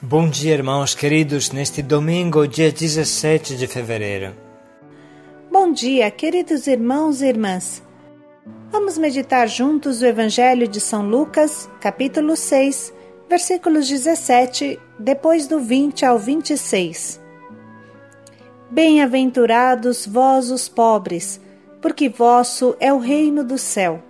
Bom dia, irmãos queridos, neste domingo, dia 17 de fevereiro. Bom dia, queridos irmãos e irmãs. Vamos meditar juntos o Evangelho de São Lucas, capítulo 6, versículos 17, depois do 20 ao 26. Bem-aventurados vós os pobres, porque vosso é o reino do céu.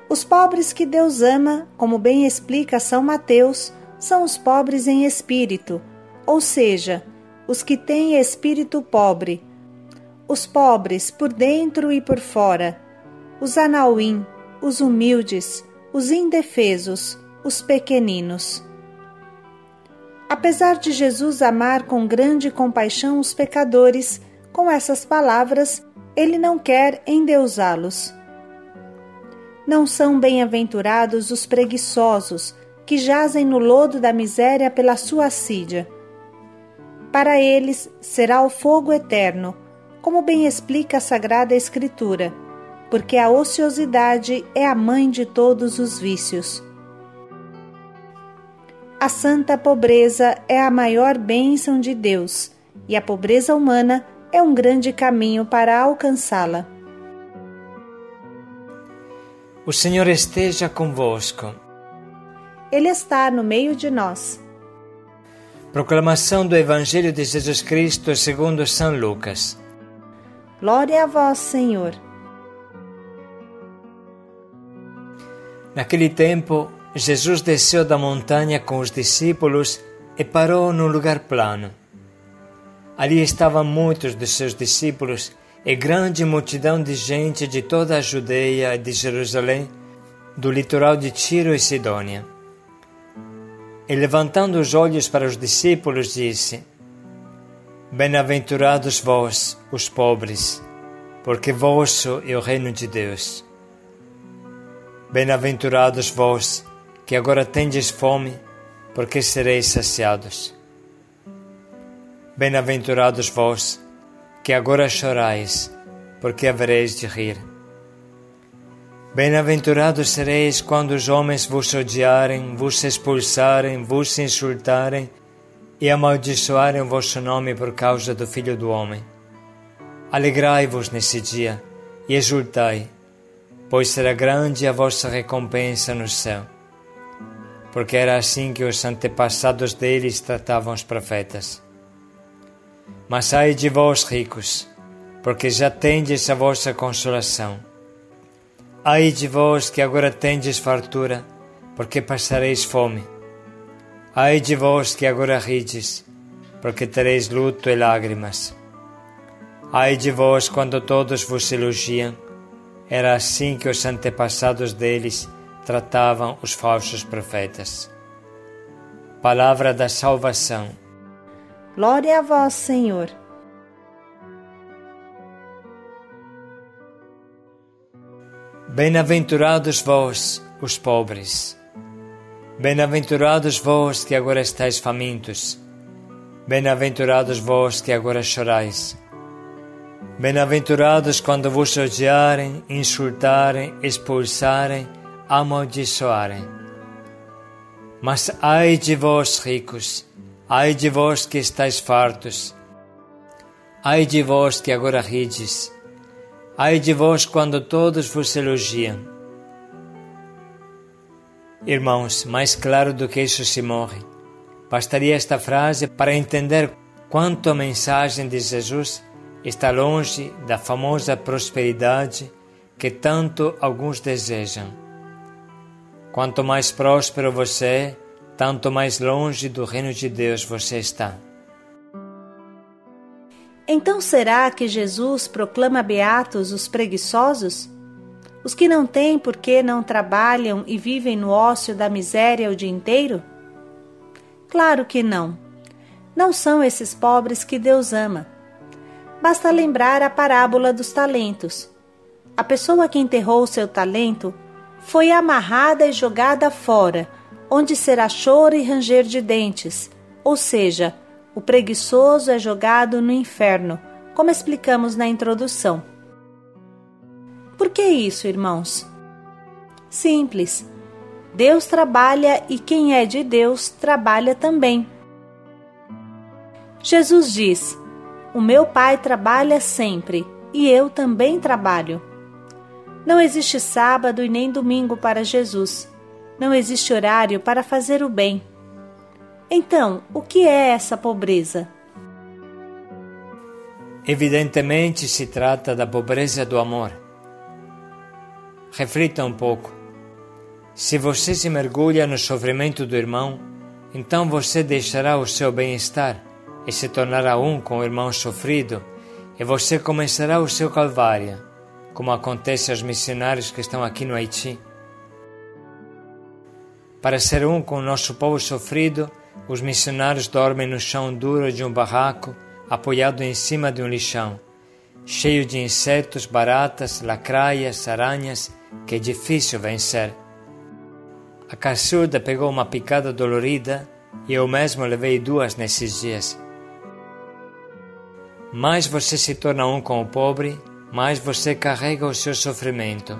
Os pobres que Deus ama, como bem explica São Mateus, são os pobres em espírito, ou seja, os que têm espírito pobre, os pobres por dentro e por fora, os anauim, os humildes, os indefesos, os pequeninos. Apesar de Jesus amar com grande compaixão os pecadores, com essas palavras, ele não quer endeusá-los. Não são bem-aventurados os preguiçosos, que jazem no lodo da miséria pela sua assídia. Para eles será o fogo eterno, como bem explica a Sagrada Escritura, porque a ociosidade é a mãe de todos os vícios. A santa pobreza é a maior bênção de Deus, e a pobreza humana é um grande caminho para alcançá-la. O Senhor esteja convosco. Ele está no meio de nós. Proclamação do Evangelho de Jesus Cristo segundo São Lucas. Glória a vós, Senhor. Naquele tempo, Jesus desceu da montanha com os discípulos e parou num lugar plano. Ali estavam muitos de seus discípulos e grande multidão de gente de toda a Judeia e de Jerusalém, do litoral de Tiro e Sidônia. E levantando os olhos para os discípulos, disse: Bem-aventurados vós, os pobres, porque vosso é o reino de Deus. Bem-aventurados vós, que agora tendes fome, porque sereis saciados. Bem-aventurados vós, que agora chorais, porque havereis de rir. Bem-aventurados sereis quando os homens vos odiarem, vos expulsarem, vos insultarem e amaldiçoarem o vosso nome por causa do Filho do Homem. Alegrai-vos nesse dia e exultai, pois será grande a vossa recompensa no céu, porque era assim que os antepassados deles tratavam os profetas. Mas ai de vós, ricos, porque já tendes a vossa consolação. Ai de vós que agora tendes fartura, porque passareis fome. Ai de vós que agora rides, porque tereis luto e lágrimas. Ai de vós quando todos vos elogiam, era assim que os antepassados deles tratavam os falsos profetas. Palavra da salvação. Glória a vós, Senhor. Bem-aventurados vós, os pobres. Bem-aventurados vós que agora estáis famintos. Bem-aventurados vós que agora chorais. Bem-aventurados quando vos odiarem, insultarem, expulsarem, amaldiçoarem. Mas ai de vós, ricos, ai de vós que estáis fartos, ai de vós que agora rides, ai de vós quando todos vos elogiam. Irmãos, mais claro do que isso se morre. Bastaria esta frase para entender quanto a mensagem de Jesus está longe da famosa prosperidade que tanto alguns desejam. Quanto mais próspero você é, tanto mais longe do reino de Deus você está. Então será que Jesus proclama beatos os preguiçosos? Os que não têm porque não trabalham e vivem no ócio da miséria o dia inteiro? Claro que não. Não são esses pobres que Deus ama. Basta lembrar a parábola dos talentos. A pessoa que enterrou seu talento foi amarrada e jogada fora, onde será choro e ranger de dentes, ou seja, o preguiçoso é jogado no inferno, como explicamos na introdução. Por que isso, irmãos? Simples. Deus trabalha e quem é de Deus trabalha também. Jesus diz: o meu Pai trabalha sempre e eu também trabalho. Não existe sábado e nem domingo para Jesus. Não existe horário para fazer o bem. Então, o que é essa pobreza? Evidentemente se trata da pobreza do amor. Reflita um pouco. Se você se mergulha no sofrimento do irmão, então você deixará o seu bem-estar e se tornará um com o irmão sofrido, e você começará o seu calvário, como acontece aos missionários que estão aqui no Haiti. Para ser um com o nosso povo sofrido, os missionários dormem no chão duro de um barraco, apoiado em cima de um lixão, cheio de insetos, baratas, lacraias, aranhas, que é difícil vencer. A caçuda pegou uma picada dolorida e eu mesmo levei 2 nesses dias. Mais você se torna um com o pobre, mais você carrega o seu sofrimento,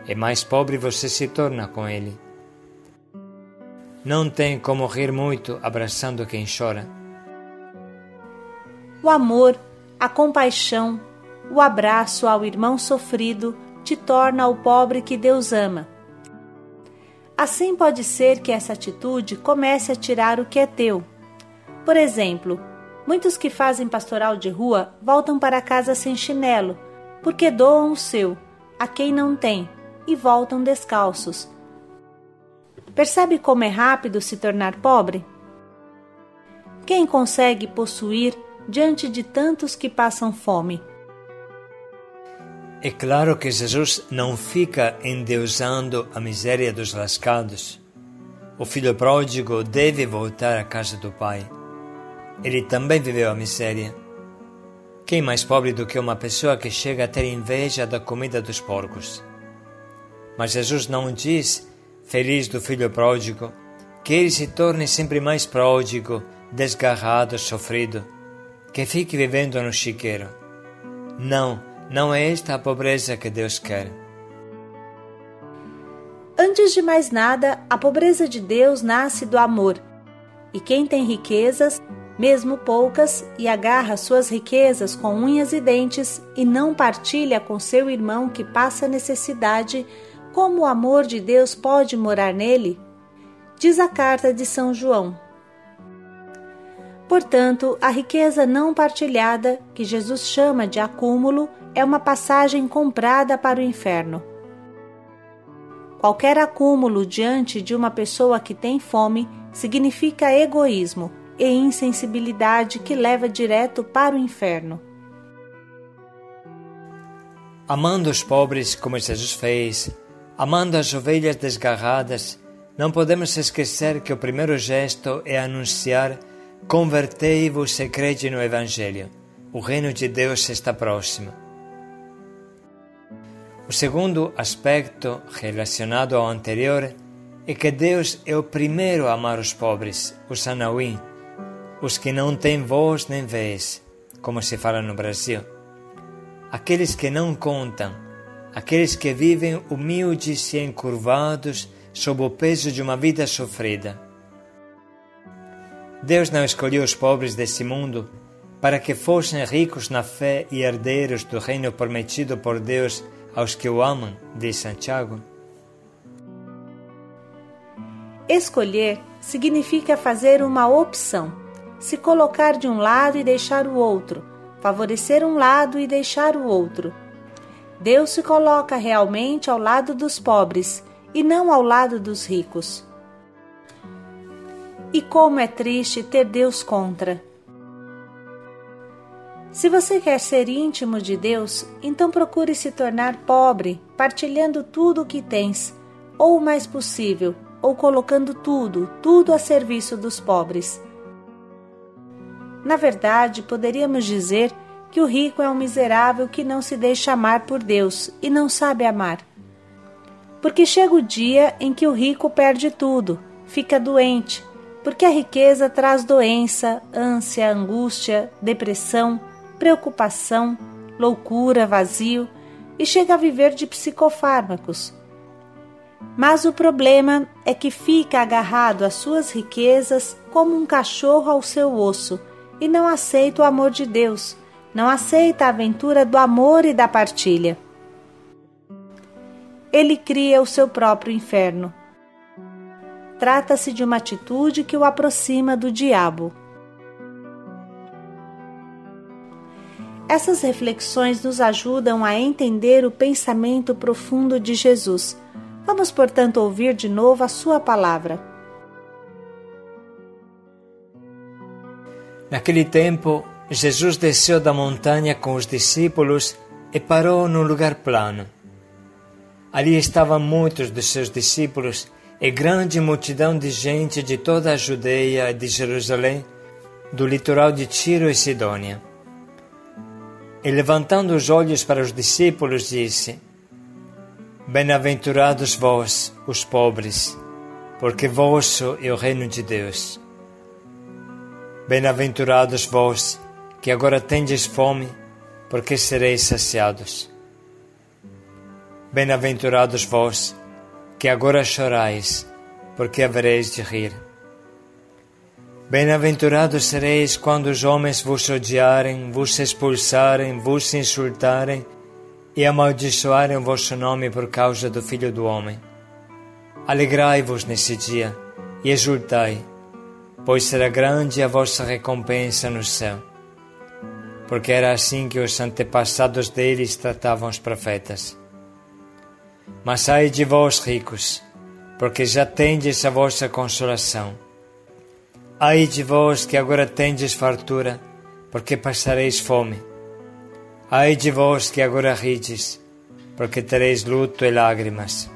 e mais pobre você se torna com ele. Não tem como rir muito abraçando quem chora. O amor, a compaixão, o abraço ao irmão sofrido te torna o pobre que Deus ama. Assim pode ser que essa atitude comece a tirar o que é teu. Por exemplo, muitos que fazem pastoral de rua voltam para casa sem chinelo, porque doam o seu a quem não tem e voltam descalços. Percebe como é rápido se tornar pobre? Quem consegue possuir diante de tantos que passam fome? É claro que Jesus não fica endeusando a miséria dos lascados. O filho pródigo deve voltar à casa do pai. Ele também viveu a miséria. Quem mais pobre do que uma pessoa que chega a ter inveja da comida dos porcos? Mas Jesus não diz, feliz do filho pródigo, que ele se torne sempre mais pródigo, desgarrado, sofrido, que fique vivendo no chiqueiro. Não é esta a pobreza que Deus quer. Antes de mais nada, a pobreza de Deus nasce do amor. E quem tem riquezas, mesmo poucas, e agarra suas riquezas com unhas e dentes e não partilha com seu irmão que passa necessidade, como o amor de Deus pode morar nele? Diz a carta de São João. Portanto, a riqueza não partilhada, que Jesus chama de acúmulo, é uma passagem comprada para o inferno. Qualquer acúmulo diante de uma pessoa que tem fome significa egoísmo e insensibilidade que leva direto para o inferno. Amando os pobres como Jesus fez, amando as ovelhas desgarradas, não podemos esquecer que o primeiro gesto é anunciar: convertei-vos e crede no Evangelho. O reino de Deus está próximo. O segundo aspecto relacionado ao anterior é que Deus é o primeiro a amar os pobres, os anauim, os que não têm voz nem vez, como se fala no Brasil. Aqueles que não contam, aqueles que vivem humildes e encurvados sob o peso de uma vida sofrida. Deus não escolheu os pobres desse mundo para que fossem ricos na fé e herdeiros do reino prometido por Deus aos que o amam, diz Santiago. Escolher significa fazer uma opção, se colocar de um lado e deixar o outro, favorecer um lado e deixar o outro. Deus se coloca realmente ao lado dos pobres e não ao lado dos ricos. E como é triste ter Deus contra. Se você quer ser íntimo de Deus, então procure se tornar pobre, partilhando tudo o que tens, ou o mais possível, ou colocando tudo a serviço dos pobres. Na verdade, poderíamos dizer que o rico é um miserável que não se deixa amar por Deus e não sabe amar. Porque chega o dia em que o rico perde tudo, fica doente, porque a riqueza traz doença, ânsia, angústia, depressão, preocupação, loucura, vazio, e chega a viver de psicofármacos. Mas o problema é que fica agarrado às suas riquezas como um cachorro ao seu osso e não aceita o amor de Deus, não aceita a aventura do amor e da partilha. Ele cria o seu próprio inferno. Trata-se de uma atitude que o aproxima do diabo. Essas reflexões nos ajudam a entender o pensamento profundo de Jesus. Vamos, portanto, ouvir de novo a sua palavra. Naquele tempo, Jesus desceu da montanha com os discípulos e parou num lugar plano. Ali estavam muitos dos seus discípulos e grande multidão de gente de toda a Judeia e de Jerusalém, do litoral de Tiro e Sidônia. E levantando os olhos para os discípulos, disse: Bem-aventurados vós, os pobres, porque vosso é o reino de Deus. Bem-aventurados vós, que agora tendes fome, porque sereis saciados. Bem-aventurados vós, que agora chorais, porque havereis de rir. Bem-aventurados sereis quando os homens vos odiarem, vos expulsarem, vos insultarem e amaldiçoarem o vosso nome por causa do Filho do Homem. Alegrai-vos nesse dia e exultai, pois será grande a vossa recompensa no céu. Porque era assim que os antepassados deles tratavam os profetas. Mas ai de vós, ricos, porque já tendes a vossa consolação. Ai de vós que agora tendes fartura, porque passareis fome. Ai de vós que agora rides, porque tereis luto e lágrimas.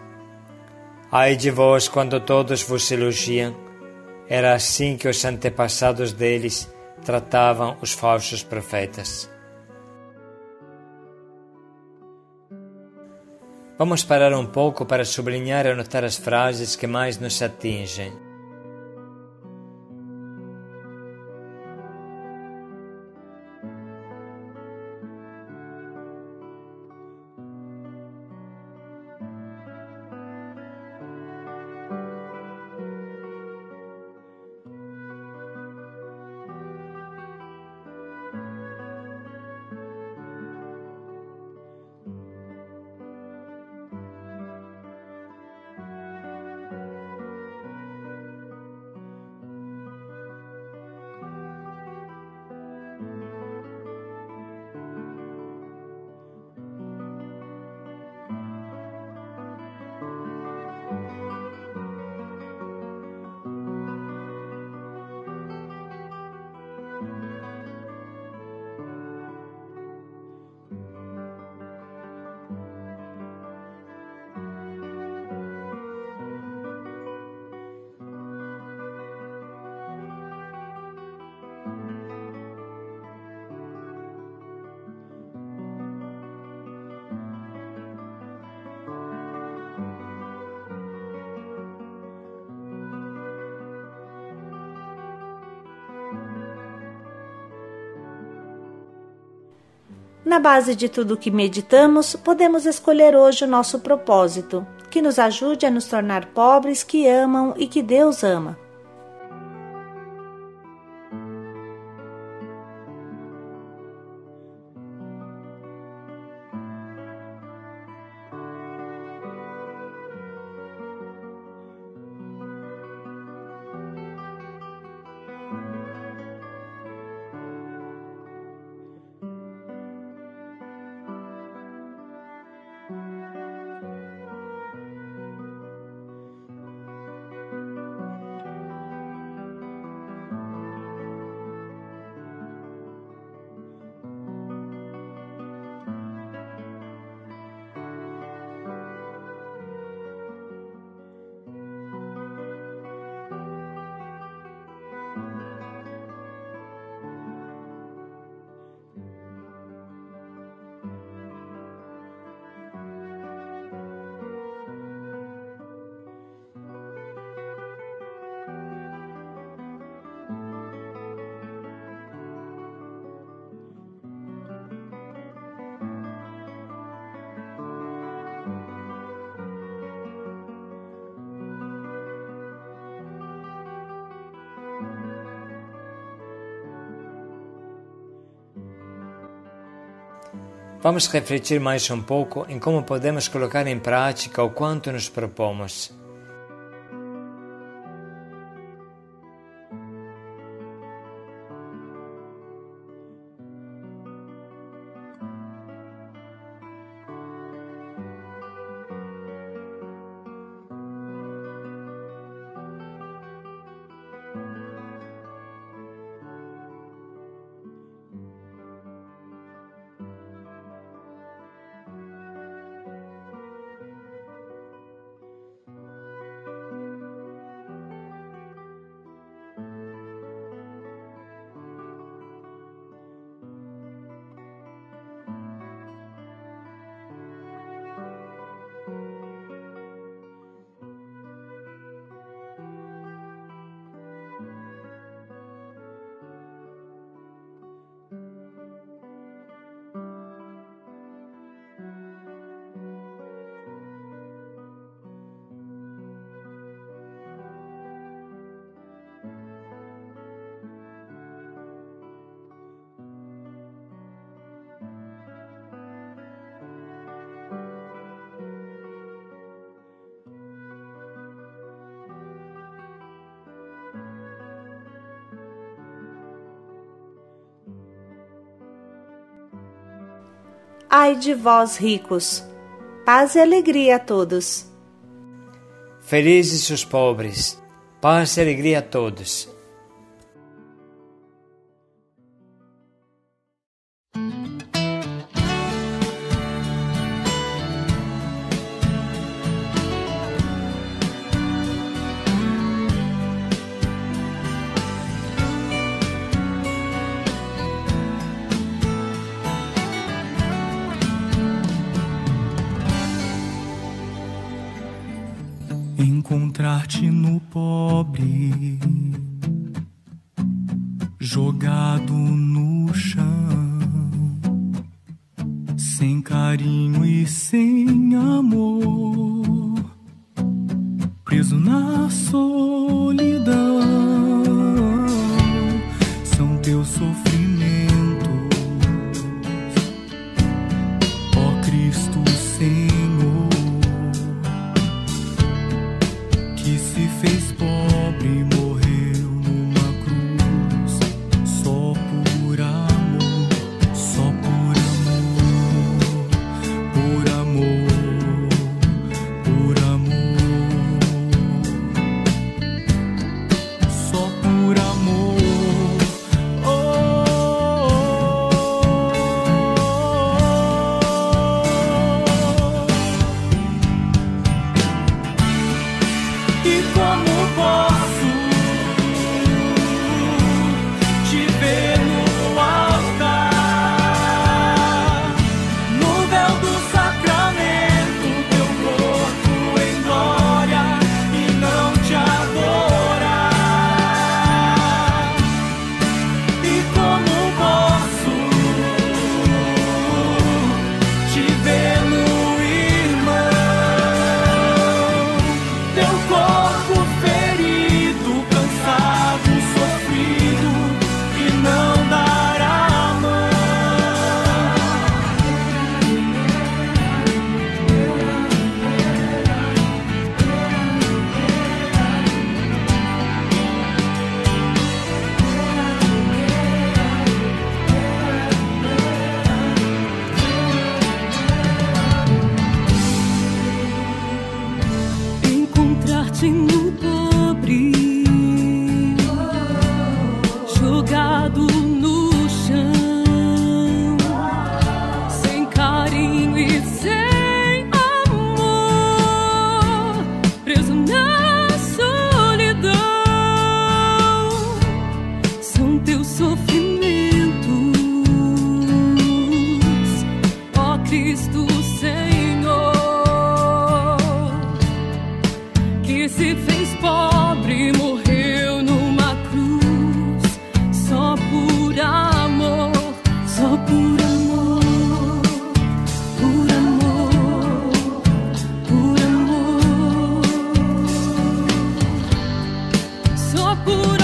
Ai de vós quando todos vos elogiam, era assim que os antepassados deles tratavam os falsos profetas. Vamos parar um pouco para sublinhar e anotar as frases que mais nos atingem. Na base de tudo o que meditamos, podemos escolher hoje o nosso propósito, que nos ajude a nos tornar pobres que amam e que Deus ama. Vamos refletir mais um pouco em como podemos colocar em prática o quanto nos propomos. Ai de vós, ricos! Paz e alegria a todos. Felizes os pobres, paz e alegria a todos. Encontrar-te no pobre, jogado no chão, sem carinho e sem amor, preso na solidão. São teus sofrimentos, ó Cristo Senhor, que se fez pobre e morreu numa cruz, só por amor, só por amor, por amor, por amor, só por amor. E como posso te ver no altar, no véu do sacramento, teu corpo em glória e não te adorar? E como posso te ver no irmão, teu corpo ferido, cansado, sofrido, e não dar a mão? Encontrar-te no pobre, jogado no chão, sem carinho e sem amor, preso na solidão. São teus sofrimentos, ó Cristo Senhor, que se fez pobre e morreu numa cruz, só por amor, só por amor, por amor, por amor, só por